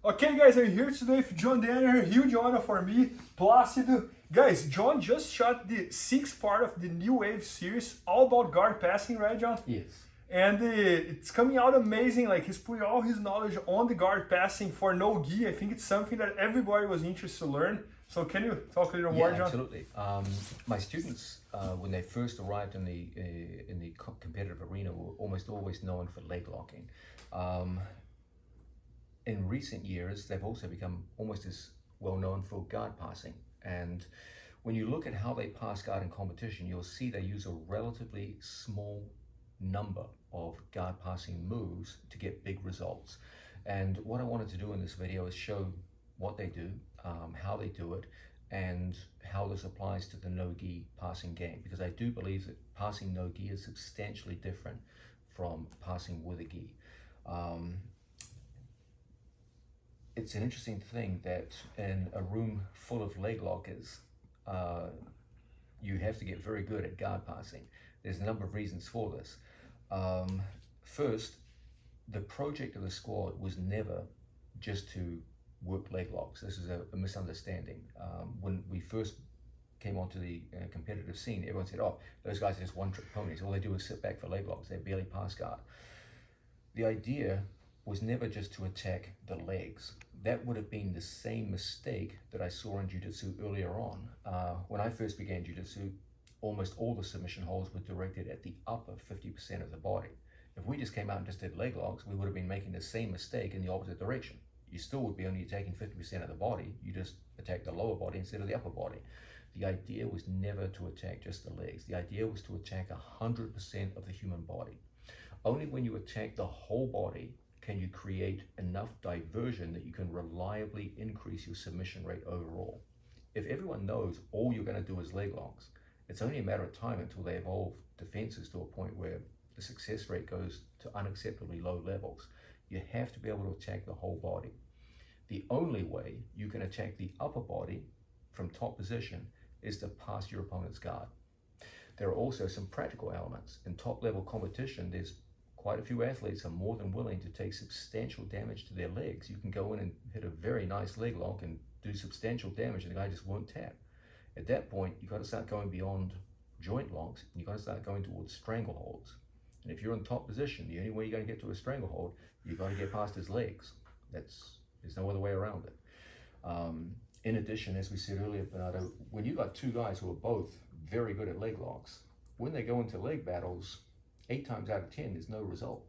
Okay guys, I'm here today with John Danaher, huge honor for me, Plácido. Guys, John just shot the 6th part of the New Wave series, all about guard passing, right John? Yes. And it's coming out amazing, like he's putting all his knowledge on the guard passing for no gi. I think it's something that everybody was interested to learn. So can you talk a little more, John? Absolutely. My students, when they first arrived in the competitive arena, were almost always known for leg locking. In recent years, they've also become almost as well known for guard passing. And when you look at how they pass guard in competition, you'll see they use a relatively small number of guard passing moves to get big results. And what I wanted to do in this video is show what they do, how they do it, and how this applies to the no-gi passing game, because I do believe that passing no-gi is substantially different from passing with a gi. It's an interesting thing that in a room full of leg lockers, you have to get very good at guard passing. There's a number of reasons for this. First, the project of the squad was never just to work leg locks. This is a misunderstanding. When we first came onto the competitive scene, everyone said, oh, those guys are just one-trick ponies. All they do is sit back for leg locks. They barely pass guard. The idea was never just to attack the legs. That would have been the same mistake that I saw in Jiu-Jitsu earlier on. When I first began Jiu-Jitsu, almost all the submission holds were directed at the upper 50% of the body. If we just came out and just did leg locks, we would have been making the same mistake in the opposite direction. You still would be only attacking 50% of the body. You just attack the lower body instead of the upper body. The idea was never to attack just the legs. The idea was to attack 100% of the human body. Only when you attack the whole body can you create enough diversion that you can reliably increase your submission rate overall. If everyone knows all you're going to do is leg locks, it's only a matter of time until they evolve defenses to a point where the success rate goes to unacceptably low levels. You have to be able to attack the whole body. The only way you can attack the upper body from top position is to pass your opponent's guard. There are also some practical elements. In top level competition, there's quite a few athletes are more than willing to take substantial damage to their legs. You can go in and hit a very nice leg lock and do substantial damage and the guy just won't tap. At that point, you've got to start going beyond joint locks and you've got to start going towards strangleholds. And if you're in top position, the only way you're going to get to a stranglehold, you've got to get past his legs. There's no other way around it. In addition, as we said earlier, Bernardo, when you've got two guys who are both very good at leg locks, when they go into leg battles, 8 times out of 10, there's no result.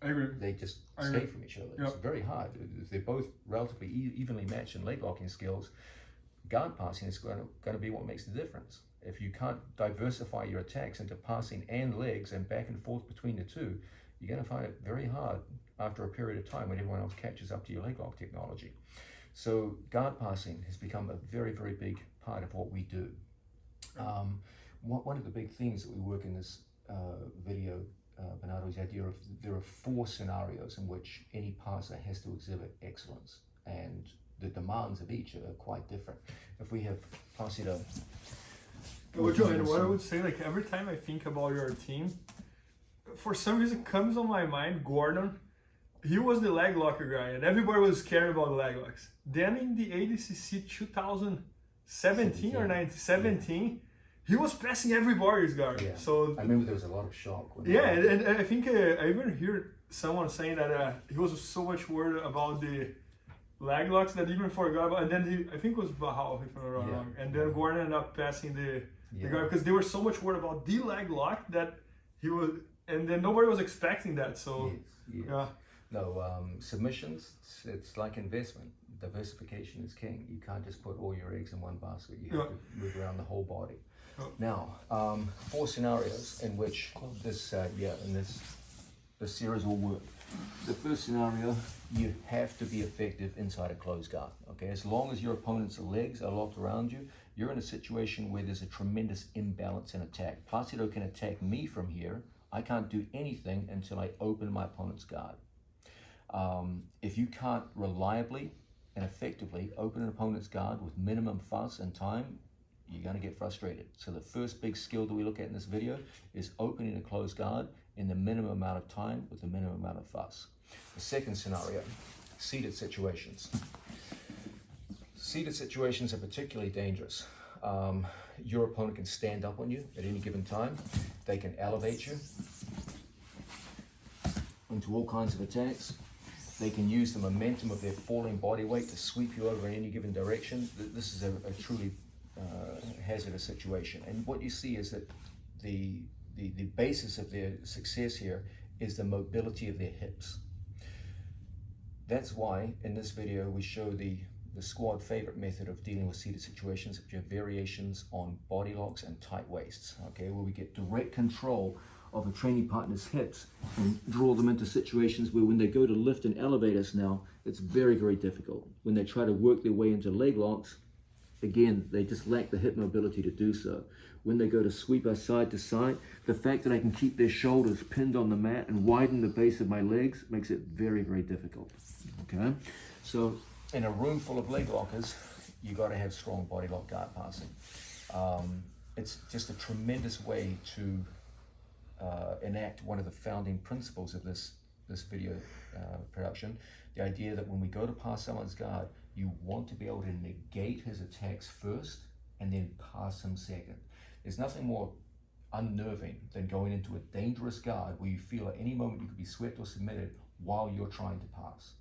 I agree. They just escape from each other. Yep. It's very hard. If they're both relatively evenly matched in leg locking skills, guard passing is going to be what makes the difference. If you can't diversify your attacks into passing and legs and back and forth between the two, you're going to find it very hard after a period of time when everyone else catches up to your leg lock technology. So guard passing has become a very, very big part of what we do. One of the big themes that we work in this video, Bernardo, is the idea of there are 4 scenarios in which any passer has to exhibit excellence, and the demands of each are quite different. If we have Plácido. Joanne, what I would say, like every time I think about your team, for some reason comes on my mind Gordon. He was the leg locker guy and everybody was caring about the leg locks. Then in the ADCC 2017 or 1917, he was passing everybody's guard. Yeah. So I remember there was a lot of shock. Yeah, and I think I even heard someone saying that he was so much worried about the leg locks that even forgot about. And then I think it was Bahal, if I'm not wrong. And then Gordon ended up passing the guard because they were so much worried about the leg lock that he was, and then nobody was expecting that. So yes. Yeah. No, submissions, it's like investment. Diversification is king. You can't just put all your eggs in one basket. You have to move around the whole body. Now, 4 scenarios in which this series will work. The first scenario, you have to be effective inside a closed guard. Okay, as long as your opponent's legs are locked around you, you're in a situation where there's a tremendous imbalance in attack. Plácido can attack me from here. I can't do anything until I open my opponent's guard. If you can't reliably and effectively open an opponent's guard with minimum fuss and time, you're going to get frustrated. So the first big skill that we look at in this video is opening a closed guard in the minimum amount of time with the minimum amount of fuss. The second scenario, seated situations. Seated situations are particularly dangerous. Your opponent can stand up on you at any given time. They can elevate you into all kinds of attacks. They can use the momentum of their falling body weight to sweep you over in any given direction. This is a truly hazardous situation. And what you see is that the basis of their success here is the mobility of their hips. That's why in this video we show the squad favorite method of dealing with seated situations, which are variations on body locks and tight waists, okay, where we get direct control of a training partner's hips and draw them into situations where when they go to lift and elevate us now, it's very, very difficult. When they try to work their way into leg locks, again, they just lack the hip mobility to do so. When they go to sweep us side to side, the fact that I can keep their shoulders pinned on the mat and widen the base of my legs makes it very, very difficult, okay? So in a room full of leg lockers, you got to have strong body lock guard passing. It's just a tremendous way to enact one of the founding principles of this video production, the idea that when we go to pass someone's guard, you want to be able to negate his attacks first and then pass him second. There's nothing more unnerving than going into a dangerous guard where you feel at any moment you could be swept or submitted while you're trying to pass.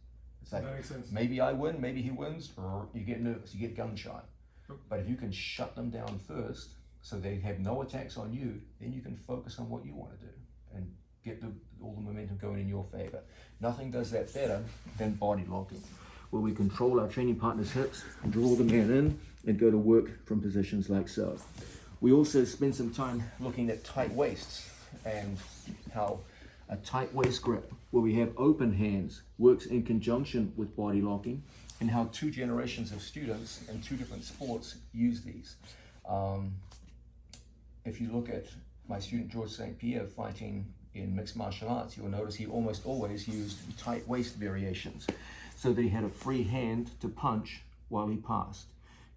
It's like, that makes sense. maybe I win, maybe he wins, or you get nervous, you get gun shy. But if you can shut them down first, so they have no attacks on you, then you can focus on what you want to do and get all the momentum going in your favor. Nothing does that better than body locking, where we control our training partner's hips, draw the man in, and go to work from positions like so. We also spend some time looking at tight waists and how a tight waist grip, where we have open hands, works in conjunction with body locking, and how two generations of students in two different sports use these. If you look at my student George St. Pierre fighting in mixed martial arts, you'll notice he almost always used tight waist variations. So that he had a free hand to punch while he passed.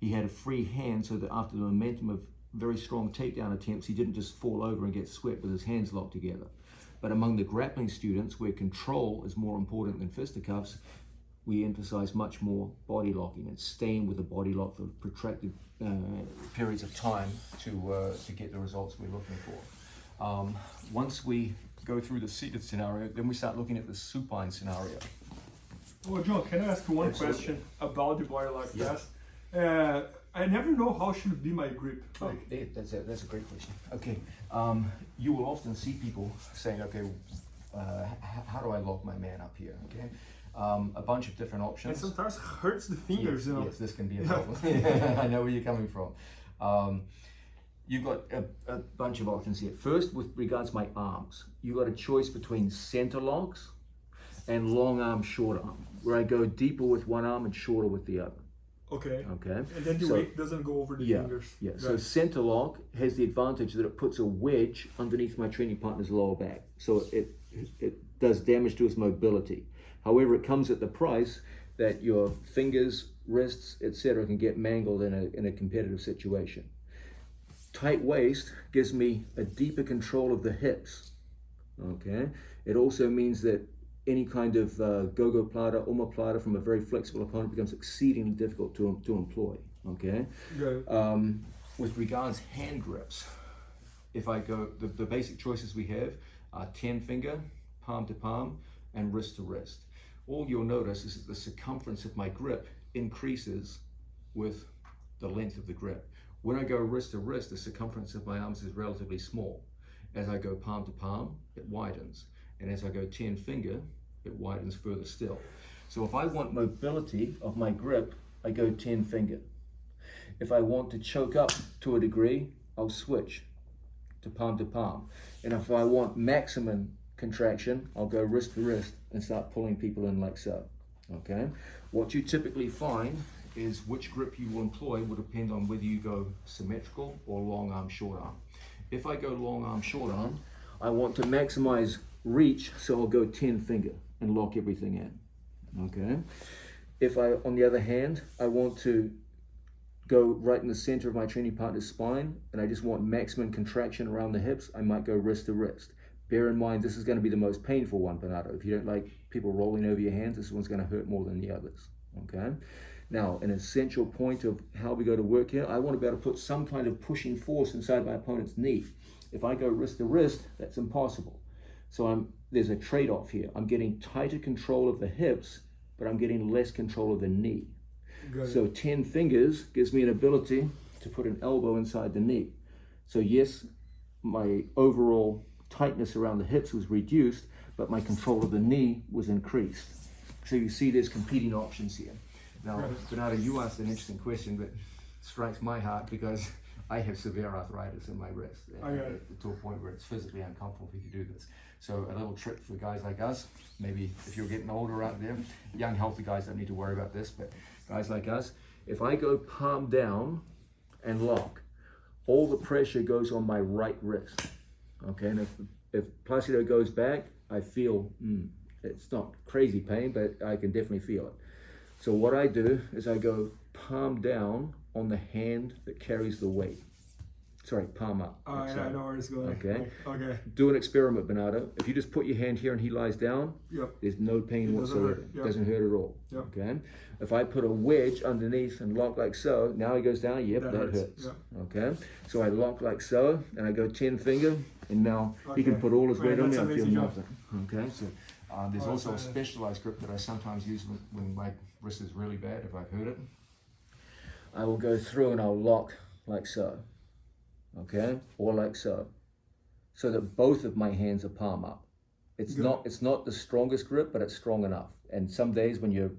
He had a free hand so that after the momentum of very strong takedown attempts, he didn't just fall over and get swept with his hands locked together. But among the grappling students, where control is more important than fisticuffs, we emphasize much more body locking and staying with the body lock for protracted periods of time to get the results we're looking for. Once we go through the seated scenario, then we start looking at the supine scenario. Well, John, can I ask one question about the body lock test? I never know how should be my grip. Like, that's a great question. Okay, you will often see people saying, okay, how do I lock my man up here? Okay, a bunch of different options. And sometimes hurts the fingers, yes, you know. Yes, this can be a problem. I know where you're coming from. You've got a bunch of options here. First, with regards to my arms, you got a choice between center locks and long arm, short arm, where I go deeper with one arm and shorter with the other. Okay. Okay. And then the weight doesn't go over the fingers. Yeah. Right. So center lock has the advantage that it puts a wedge underneath my training partner's lower back. So it does damage to his mobility. However, it comes at the price that your fingers, wrists, etc. can get mangled in a competitive situation. Tight waist gives me a deeper control of the hips. Okay. It also means that any kind of go-go plata, omoplata from a very flexible opponent becomes exceedingly difficult to employ, okay? Yeah. With regards hand grips, if I go, the basic choices we have are 10 finger, palm to palm, and wrist to wrist. All you'll notice is that the circumference of my grip increases with the length of the grip. When I go wrist to wrist, the circumference of my arms is relatively small. As I go palm to palm, it widens. And as I go 10 finger, it widens further still. So if I want mobility of my grip, I go 10 finger. If I want to choke up to a degree, I'll switch to palm. And if I want maximum contraction, I'll go wrist to wrist and start pulling people in like so, okay? What you typically find is which grip you will employ will depend on whether you go symmetrical or long arm, short arm. If I go long arm, short arm, I want to maximize reach, so I'll go 10 finger and lock everything in, okay? If I, on the other hand, I want to go right in the center of my training partner's spine and I just want maximum contraction around the hips, I might go wrist to wrist. Bear in mind, this is going to be the most painful one, Bernardo. If you don't like people rolling over your hands, this one's going to hurt more than the others, okay? Now, an essential point of how we go to work here, I want to be able to put some kind of pushing force inside my opponent's knee. If I go wrist to wrist, that's impossible. So there's a trade-off here. I'm getting tighter control of the hips, but I'm getting less control of the knee. So 10 fingers gives me an ability to put an elbow inside the knee. So yes, my overall tightness around the hips was reduced, but my control of the knee was increased. So you see there's competing options here. Now, Bernardo, you asked an interesting question that strikes my heart because I have severe arthritis in my wrist to a point where it's physically uncomfortable for you to do this. So a little trick for guys like us, maybe if you're getting older out there, young healthy guys don't need to worry about this, but guys like us, if I go palm down and lock, all the pressure goes on my right wrist. Okay, and if Placido goes back, I feel, it's not crazy pain, but I can definitely feel it. So what I do is I go palm down on the hand that carries the weight. Sorry, palm up. Oh, yeah, I know where it's going. Okay. Okay. Do an experiment, Bernardo. If you just put your hand here and he lies down, there's no pain whatsoever. It doesn't hurt at all. Okay. If I put a wedge underneath and lock like so, now he goes down, that hurts. Okay. So I lock like so, and I go 10 finger, and now he can put all his weight on me, I feel nothing. Okay. So there's also a specialized grip that I sometimes use when my wrist is really bad, if I've hurt it. I will go through and I'll lock like so. Okay, or like so that both of my hands are palm up. It's not the strongest grip, but it's strong enough. And some days when your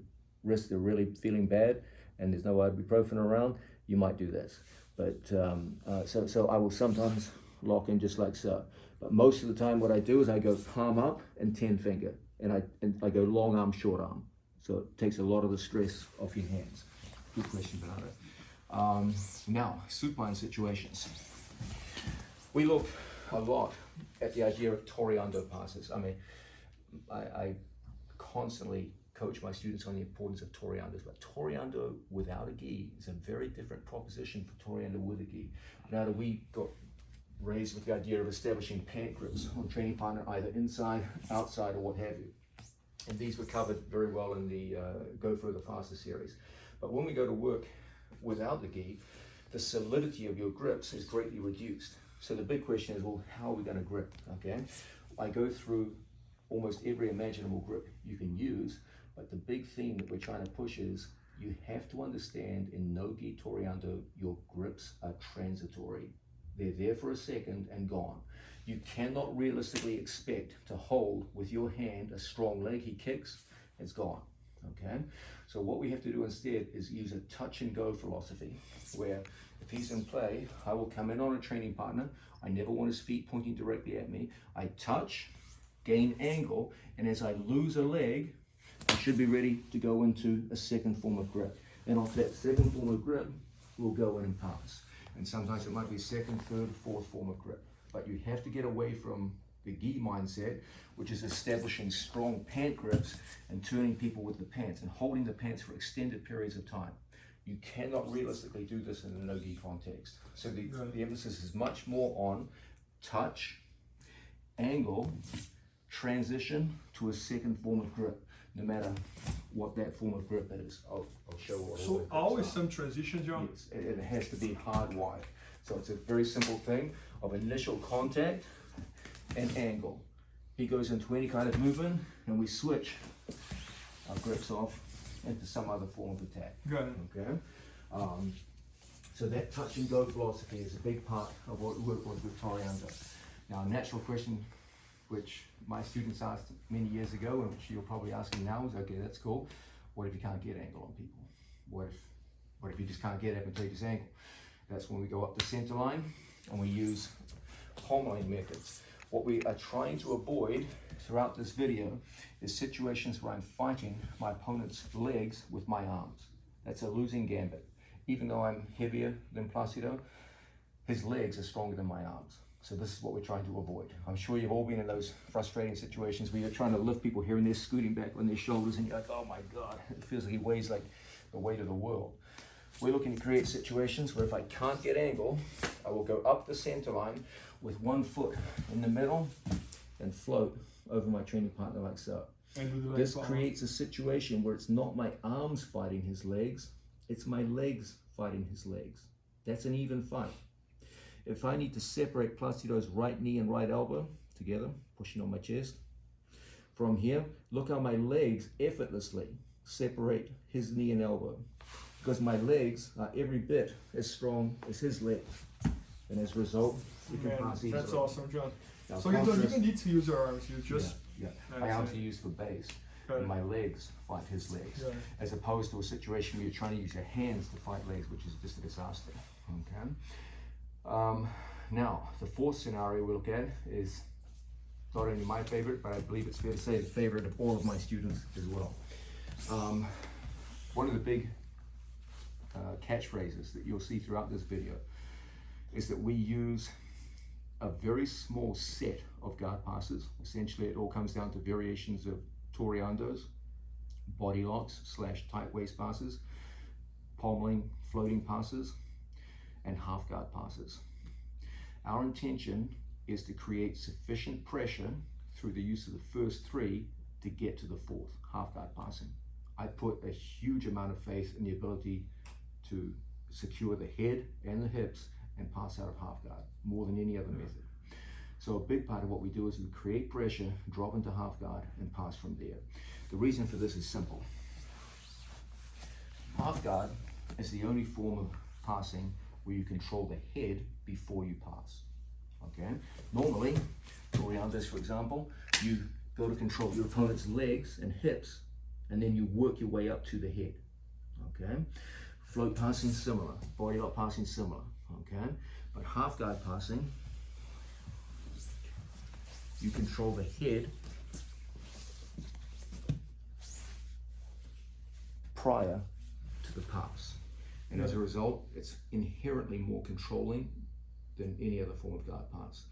wrists are really feeling bad and there's no ibuprofen around, you might do this. But so I will sometimes lock in just like so. But most of the time what I do is I go palm up and 10 finger, and I go long arm, short arm. So it takes a lot of the stress off your hands. Good question, Bernardo. Now, supine situations. We look a lot at the idea of toreando passes. I mean, I constantly coach my students on the importance of toreandos, but toreando without a gi is a very different proposition for toreando with a gi. Now that we got raised with the idea of establishing pant grips on training partner, either inside, outside, or what have you. And these were covered very well in the Go Further Faster series. But when we go to work without the gi, the solidity of your grips is greatly reduced. So the big question is, well, how are we going to grip? Okay, I go through almost every imaginable grip you can use, but the big theme that we're trying to push is you have to understand in no-gi toreando, your grips are transitory. They're there for a second and gone. You cannot realistically expect to hold with your hand a strong leg. He kicks, it's gone. Okay, so what we have to do instead is use a touch and go philosophy, where if he's in play, I will come in on a training partner. I never want his feet pointing directly at me. I touch, gain angle, and as I lose a leg, I should be ready to go into a second form of grip. And off that second form of grip, we'll go in and pass. And sometimes it might be second, third, fourth form of grip. But you have to get away from the gi mindset, which is establishing strong pant grips and turning people with the pants and holding the pants for extended periods of time. You cannot realistically do this in a no-gi context. So the emphasis is much more on touch, angle, transition to a second form of grip, no matter what that form of grip is. I'll show what. So always some transition, John? Yes, it has to be hardwired. So it's a very simple thing of initial contact and angle. He goes into any kind of movement and we switch our grips off into some other form of attack. Got it. Okay. So that touch and go philosophy is a big part of what we work with toreando. Now, a natural question which my students asked many years ago, and which you're probably asking now, is, okay, that's cool. What if you can't get angle on people? What if you just can't get advantageous angle? That's when we go up the center line and we use palm-line methods. What we are trying to avoid throughout this video is situations where I'm fighting my opponent's legs with my arms. That's a losing gambit. Even though I'm heavier than Placido, his legs are stronger than my arms. So this is what we're trying to avoid. I'm sure you've all been in those frustrating situations where you're trying to lift people here and they're scooting back on their shoulders and you're like, oh my God, it feels like he weighs like the weight of the world. We're looking to create situations where if I can't get angle, I will go up the center line with one foot in the middle and float over my training partner like so. This creates a situation where it's not my arms fighting his legs, it's my legs fighting his legs. That's an even fight. If I need to separate Placido's right knee and right elbow together, pushing on my chest, from here, look how my legs effortlessly separate his knee and elbow, because my legs are every bit as strong as his legs. And as a result, we can pass easily. That's awesome, John. Now, so you don't even need to use your arms, you just... Yeah. My arms are used for base, and my legs fight his legs, as opposed to a situation where you're trying to use your hands to fight legs, which is just a disaster. Okay. Now, the fourth scenario we look at is not only my favorite, but I believe it's fair to say the favorite of all of my students as well. One of the big catchphrases that you'll see throughout this video is that we use a very small set of guard passes. Essentially, it all comes down to variations of toreandos, body locks / tight waist passes, pommeling, floating passes, and half guard passes. Our intention is to create sufficient pressure through the use of the first three to get to the fourth, half guard passing. I put a huge amount of faith in the ability to secure the head and the hips and pass out of half guard more than any other method. So a big part of what we do is we create pressure, drop into half guard, and pass from there. The reason for this is simple. Half guard is the only form of passing where you control the head before you pass. Okay? Normally, toreandos, for example, you go to control your opponent's legs and hips, and then you work your way up to the head. Okay? Float passing similar, body lock passing similar. Okay, but half guard passing, you control the head prior to the pass, and as a result, it's inherently more controlling than any other form of guard pass.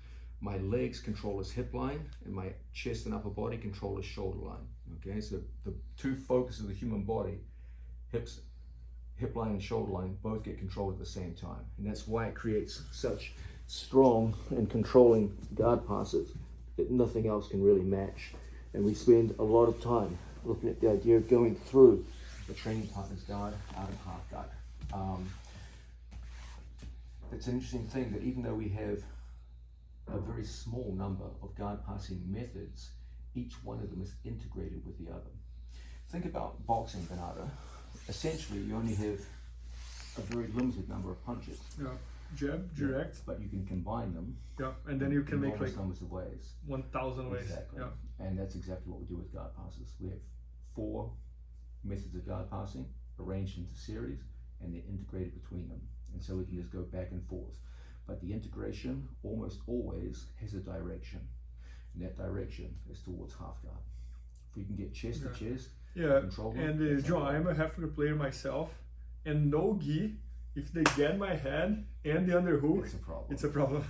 My legs control his hip line, and my chest and upper body control his shoulder line. Okay, so the two focuses of the human body, hip line and shoulder line, both get controlled at the same time. And that's why it creates such strong and controlling guard passes that nothing else can really match. And we spend a lot of time looking at the idea of going through the training partner's guard out of half guard. It's an interesting thing that even though we have a very small number of guard passing methods, each one of them is integrated with the other. Think about boxing, Bernardo. Essentially, you only have a very limited number of punches. Yeah, jab, direct. But you can combine them. Yeah, and then you can make like numbers of ways. 1,000 ways. Exactly. Yeah. And that's exactly what we do with guard passes. We have 4 methods of guard passing arranged into series, and they're integrated between them. And so we can just go back and forth. But the integration almost always has a direction, and that direction is towards half guard. If we can get chest to chest, control them, and John, I'm a half guard player myself, and no gi, if they get my head and the underhook, it's a problem. It's a problem.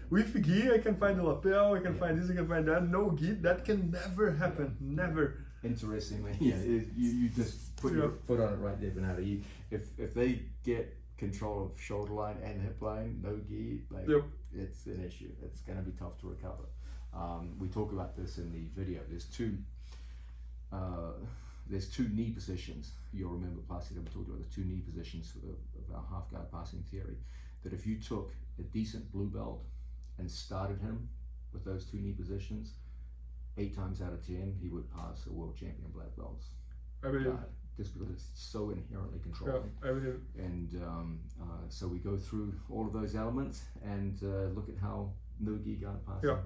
With gi, I can find the lapel, I can find this, I can find that. No gi, that can never happen, never. Interestingly, you just put your foot on it right there, Bernardo. If they get control of shoulder line and hip line, no gi, it's an issue. It's going to be tough to recover. We talk about this in the video. There's two knee positions. You'll remember Placido talked about the 2 knee positions of our half guard passing theory. That if you took a decent blue belt and started him with those 2 knee positions, 8 times out of 10 he would pass a world champion black belts. I believe. Just because it's so inherently controlling. Yeah, I believe. And so we go through all of those elements and look at how no gi guard passing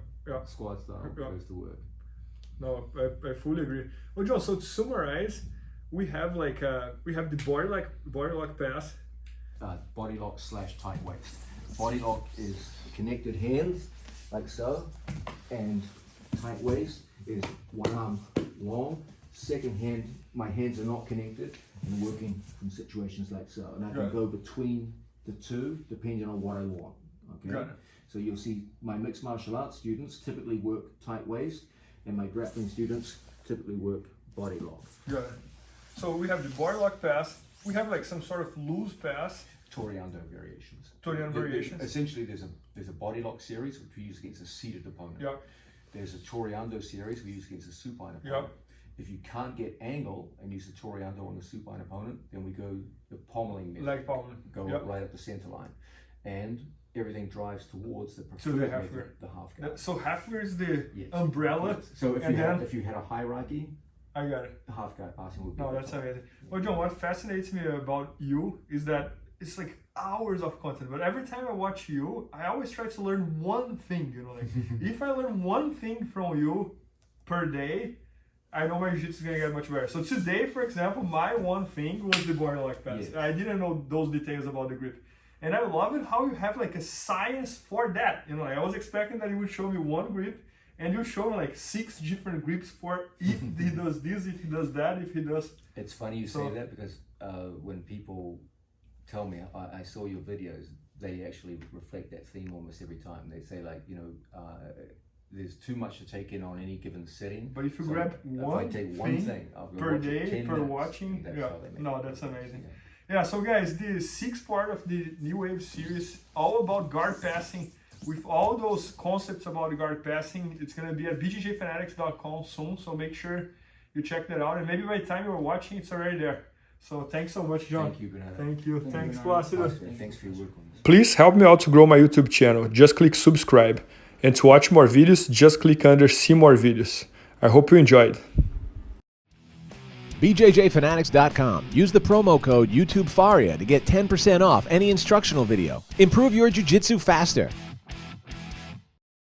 squad style goes to work. No, I fully agree. Well, John, so to summarize, we have the body lock pass. Body lock / tight waist. Body lock is connected hands like so, and tight waist is one arm long, second hand, my hands are not connected, and working from situations like so. And I can go between the two depending on what I want. Okay. Got it. So you'll see my mixed martial arts students typically work tight waist, and my grappling students typically work body lock. Got it. So we have the body lock pass. We have like some sort of loose pass. Toreando variations. Variations. Essentially, there's a body lock series which we use against a seated opponent. Yeah. there's a Toreando series we use against a supine opponent. Yep. If you can't get angle and use the Toreando on the supine opponent, then we go the pommeling method. Leg pommeling. Go Yep. right up the center line. And everything drives towards the preferred the half method, guard. the half guard. So half guard is the Yes. umbrella. Yes. So if you had a hierarchy, I got it. the half guard passing would be. No, that's amazing. Well, John, what fascinates me about you is that it's like hours of content, but every time I watch you, I always try to learn one thing, you know, like if I learn one thing from you per day, I know my jiu-jitsu is gonna get much better. So today, for example, my one thing was the border lock pass. Yes. I didn't know those details about the grip. And I love it how you have like a science for that. You know, like I was expecting that you would show me one grip and you show me like 6 different grips for if he does this, if he does that, if he does. It's funny you say that because when people tell me I saw your videos, they actually reflect that theme almost every time. They say like, you know, there's too much to take in on any given setting. But if you grab one thing per day, per watching, yeah, no, that's amazing. Yeah, so guys, the 6th part of the New Wave series, all about guard passing, with all those concepts about guard passing. It's going to be at bjjfanatics.com soon, so make sure you check that out. And maybe by the time you're watching, it's already there. So thanks so much, John. Thank you, Bernardo. Thank you. Thanks, Placido. Thanks for your work on this. Please help me out to grow my YouTube channel. Just click subscribe. And to watch more videos, just click under see more videos. I hope you enjoyed. BJJFanatics.com. Use the promo code YouTubeFaria to get 10% off any instructional video. Improve your jiu-jitsu faster.